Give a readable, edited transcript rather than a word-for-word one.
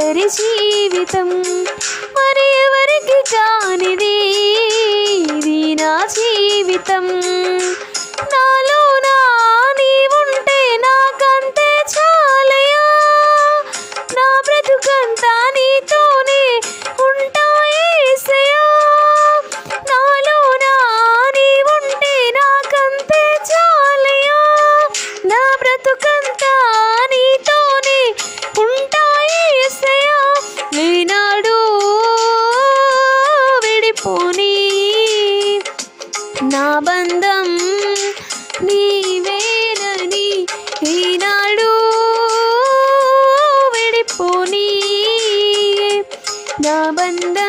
ఒంటరి జీవితం మరి ఎవరికి కానిది ఇది నా జీవితం నాలో నా నీవుంటే నాకంతే చాలయా నా బ్రతుకంతా నీతోనే ఉంటా యేసయ్యా నాలో నా నీవుంటే నాకంతే చాలయా నా బ్రతుకంతా నీతోనే ఉంటా యేసయ్యా ఈనాడు విడిపోని నా బంధం నీవేనని ఈనాడు విడిపోని నా బంధం